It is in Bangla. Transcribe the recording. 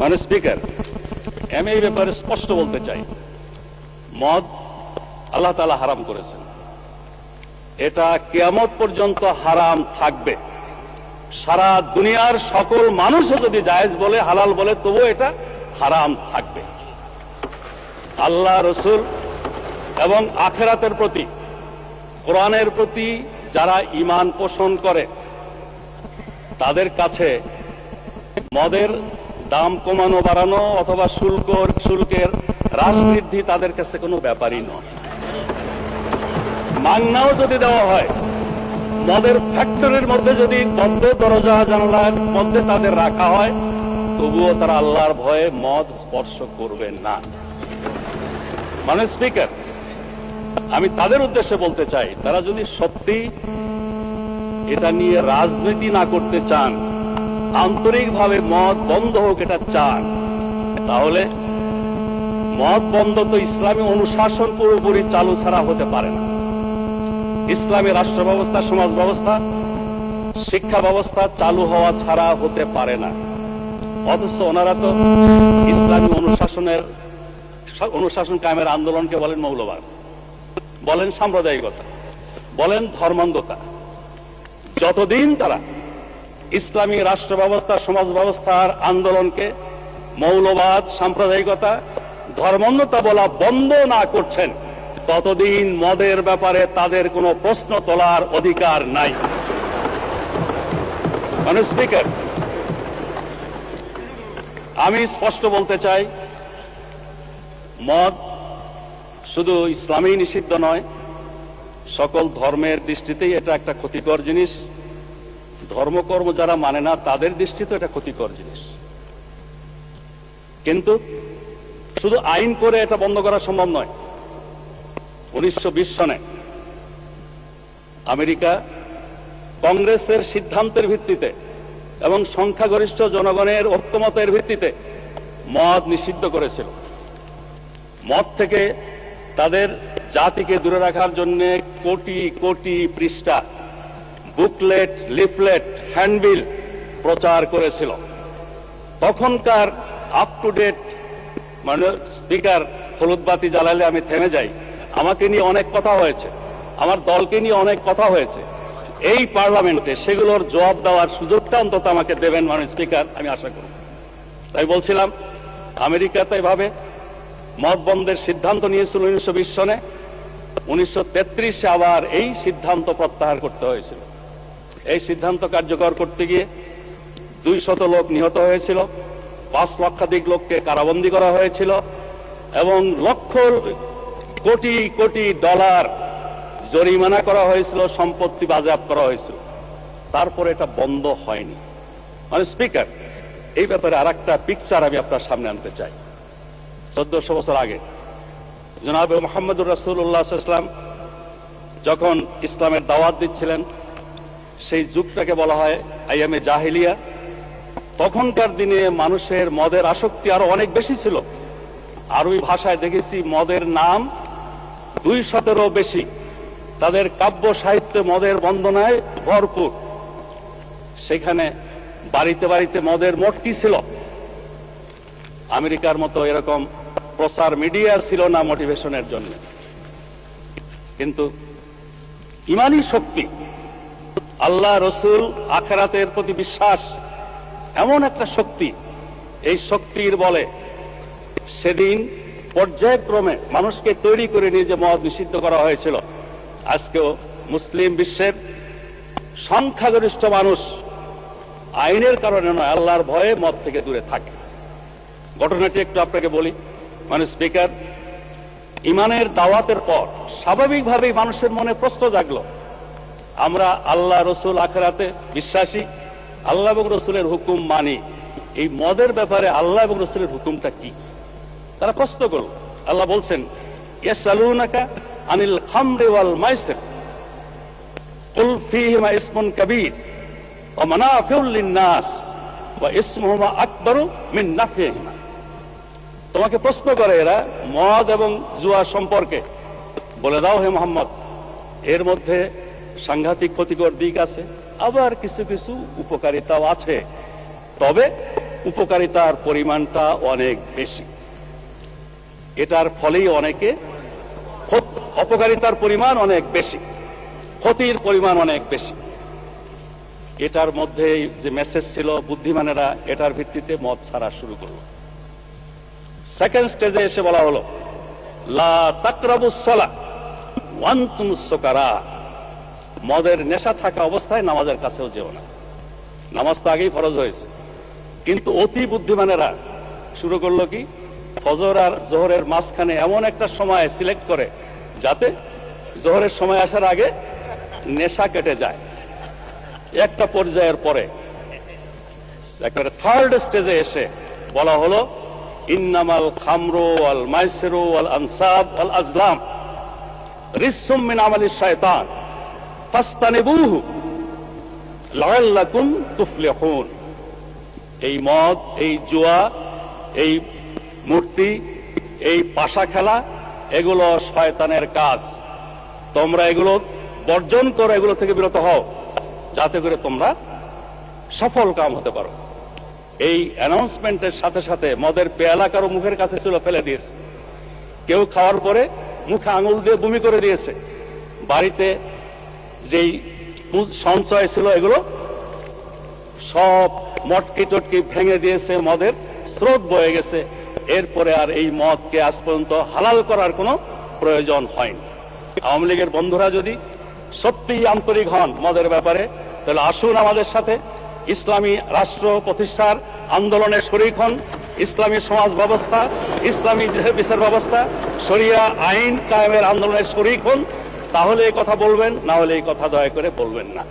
মানে স্পিকার, আমি এই ব্যাপারে স্পষ্ট বলতে চাই, মদ আল্লাহ তাআলা হারাম করেছেন, এটা কিয়ামত পর্যন্ত হারাম থাকবে। সারা দুনিয়ার সকল মানুষও যদি জায়েজ বলে, হালাল বলে, তবুও এটা হারাম থাকবে। আল্লাহ, রসুল এবং আখিরাতের প্রতি, কোরআনের প্রতি যারা ঈমান পোষণ করে তাদের কাছে মদের দাম কমানো বাড়ানো অথবা শুল্কের হ্রাস বৃদ্ধি তাদের কাছে কোনো ব্যাপারই নয়। মাংনাও যদি দেওয়া হয়, মদের ফ্যাক্টরির মধ্যে যদি বদ্ধ দরজা জানালার মধ্যে তাদের রাখা হয়, তবুও তারা আল্লাহর ভয়ে মদ স্পর্শ করবে না। মানে স্পিকার, আমি তাদের উদ্দেশ্যে বলতে চাই, তারা যদি সত্যি এটা নিয়ে রাজনীতি না করতে চান, আন্তরিকভাবে মদ বন্ধ হোক এটা চান, তাহলে মদ বন্ধ তো ইসলামী অনুশাসন পুরোপুরি চালু ছাড়া হতে পারে না। ইসলামী রাষ্ট্র ব্যবস্থা, সমাজ ব্যবস্থা, শিক্ষা ব্যবস্থা চালু হওয়া ছাড়া হতে পারে না। অথচ ওনারা তো ইসলামী অনুশাসন কায়েমের আন্দোলনকে বলেন মৌলবাদ, বলেন সাম্প্রদায়িকতা, বলেন ধর্মান্ধতা। যতদিন তারা ইসলামী রাষ্ট্র ব্যবস্থা, সমাজ ব্যবস্থার আন্দোলনকে মৌলবাদ, সাম্প্রদায়িকতা, ধর্মান্ধতা বলা বন্ধ না করছেন, ততদিন মদের ব্যাপারে তাদের কোনো প্রশ্ন তোলার অধিকার নাই। মানে স্পিকার, আমি স্পষ্ট বলতে চাই, মদ শুধু ইসলামেই নিষিদ্ধ নয়, সকল ধর্মের দৃষ্টিতেই এটা একটা ক্ষতিকর জিনিস। ধর্মকর্ম যারা মানে না তাদের দৃষ্টিতে এটা ক্ষতিকর জিনিস। কিন্তু শুধু আইন করে এটা বন্ধ করা সম্ভব নয়। 1920 সনে আমেরিকা কংগ্রেসের সিদ্ধান্তের ভিত্তিতে এবং সংখ্যাগরিষ্ঠ জনগণের ঐক্যমতের ভিত্তিতে মদ নিষিদ্ধ করেছিল। মদ থেকে তাদের জাতিকে দূরে রাখার জন্য কোটি কোটি পৃষ্ঠা বুকলেট, লিফলেট, হ্যান্ডবিল প্রচার করেছিল। তখনকার আপ টু ডেট, মানে স্পিকার, হলুদ বাতি জ্বালালে আমি থেমে যাই। আমাকে নিয়ে অনেক কথা হয়েছে, আমার দলকে নিয়ে অনেক কথা হয়েছে এই পার্লামেন্টে, সেগুলোর জবাব দেওয়ার সুযোগটা অন্তত আমাকে দেবেন মানে স্পিকার, আমি আশা করি। তাই বলছিলাম, আমেরিকাতে এভাবে মদ বন্ধের সিদ্ধান্ত নিয়েছিল 1920 সনে। 1933-এ আবার এই সিদ্ধান্ত প্রত্যাহার করতে হয়েছিল। এই সিদ্ধান্ত কার্যকর করতে গিয়ে 200 লোক নিহত হয়েছিল, 5 লক্ষাধিক লোককে কারাবন্দী করা হয়েছিল এবং লক্ষ কোটি কোটি ডলার জরিমানা করা হয়েছিল, সম্পত্তি বাজেয়াপ্ত করা হয়েছিল। তারপরে এটা বন্ধ হয়নি। মানে স্পিকার, এই ব্যাপারে আরেকটা পিকচার আমি আপনার সামনে আনতে চাই। 1400 বছর আগে জনাবে মুহাম্মদুর রাসূলুল্লাহ সাল্লাল্লাহু আলাইহি ওয়াসাল্লাম যখন ইসলামের দাওয়াত দিচ্ছিলেন, সেই যুগটাকে বলা হয় আইয়ামে জাহিলিয়া। তখনকার দিনে মানুষের মদের আসক্তি আরো অনেক বেশি ছিল। আরবি ভাষায় দেখেছি মদের নাম 200-এরও বেশি। তাদের কাব্য সাহিত্যে মদের বন্দনায় ভরপুর। সেখানে বাড়িতে বাড়িতে মদের মটকি ছিল। আমেরিকার মতো এরকম প্রচার মিডিয়া ছিল না মোটিভেশনের জন্য। কিন্তু ইমানি শক্তি, আল্লাহ, রসুল, আখিরাতের প্রতি বিশ্বাস এমন একটা শক্তি, এই শক্তির বলে সেদিন পর্যায়ক্রমে মানুষকে তৈরি করে নিয়ে যে মদ নিষিদ্ধ করা হয়েছিল। আজকেও মুসলিম বিশ্বের সংখ্যাগরিষ্ঠ মানুষ আইনের কারণে নয়, আল্লাহর ভয়ে মদ থেকে দূরে থাকে। ঘটনাটি একটু আপনাকে বলি। মানে স্পিকার, ইমানের দাওয়াতের পর স্বাভাবিকভাবেই মানুষের মনে প্রশ্ন জাগলো, আমরা আল্লাহ, রসুল, আখিরাতে বিশ্বাসী, আল্লাহ এবং রসুলের হুকুম মানি, এই মদের ব্যাপারে আল্লাহ এবং রসুলের হুকুমটা কি? তারা প্রশ্ন করল। আল্লাহ বলছেন, ইয়াসআলুনাকা আনিল খামরি ওয়াল মাইসির কুল ফীহিমা ইসমুন কাবীর ওয়া মানাফিউল লিন-নাস ওয়া ইসমুহুমা আকবারু মিন নাফইহিমা। তোমাকে প্রশ্ন করে এরা মদ এবং জুয়া সম্পর্কে। বলে দাও হে মুহাম্মদ, এর মধ্যে সাংঘাতিক ক্ষতিকর দিক আছে, আবার কিছু কিছু উপকারিতাও আছে। তবে উপকারিতার পরিমাণটা অনেক বেশি। এটার ফলেই অনেকে অপকারিতার পরিমাণ অনেক বেশি, ক্ষতির পরিমাণ অনেক বেশি। এটার মধ্যে যে মেসেজ ছিল, বুদ্ধিমানেরা এটার ভিত্তিতে মদ ছাড়া শুরু করলো। সেকেন্ড স্টেজে এসে বলা হলো, লা তাকরাবুস সালাহ ওয়া আনতুমুস সুকারা, মদের নেশা থাকা অবস্থায় নামাজের কাছেও যেও না। নামাজ তো আগেই ফরজ হয়েছে, কিন্তু অতি বুদ্ধিমানেরা শুরু করলো কি, ফজর আর জোহরের মাঝখানে এমন একটা সময় সিলেক্ট করে যাতে জোহরের সময় আসার আগে নেশা কেটে যায়। একটা পর্যায়ের পরে একেবারে থার্ড স্টেজে এসে বলা হলো, ইন্নামাল খামরু ওয়াল মাইসিরু ওয়াল আনসাব ওয়াল আজলাম রিজসুম মিন আমালিশ শায়তান ফাসতানিবুহু লাআল্লাকুম তুফলিহুন। এই মদ, এই জুয়া, এই মূর্তি, এই পাশা খেলা, এগুলো শয়তানের কাজ। তোমরা এগুলো বর্জন করো, এগুলো থেকে বিরত হও, যাতে করে তোমরা সফল কাম হতে পারো। এই অ্যানাউন্সমেন্টের সাথে সাথে মদের পেয়ালা কারো মুখের কাছে ছিল, ফেলে দিয়েছে। কেউ খাওয়ার পরে মুখে আঙুল দিয়ে বমি করে দিয়েছে। বাড়িতে যেই সঞ্চয় ছিল এগুলো সব মটকি টটকি ভেঙে দিয়েছে, মদের স্রোত বয়ে গেছে। এরপরে আর এই মদকে আজ পর্যন্ত হালাল করার কোনো প্রয়োজন হয়নি। আওয়ামী লীগের বন্ধুরা যদি সত্যিই আন্তরিক হন মদের ব্যাপারে, তাহলে আসুন আমাদের সাথে ইসলামী রাষ্ট্র প্রতিষ্ঠার আন্দোলনে শরীক হন। ইসলামী সমাজ ব্যবস্থা, ইসলামী বিচার ব্যবস্থা, শরিয়া আইন কায়েমের আন্দোলনে শরীক হন। তাহলে এই কথা বলবেন, না হলে এই কথা দয়া করে বলবেন না।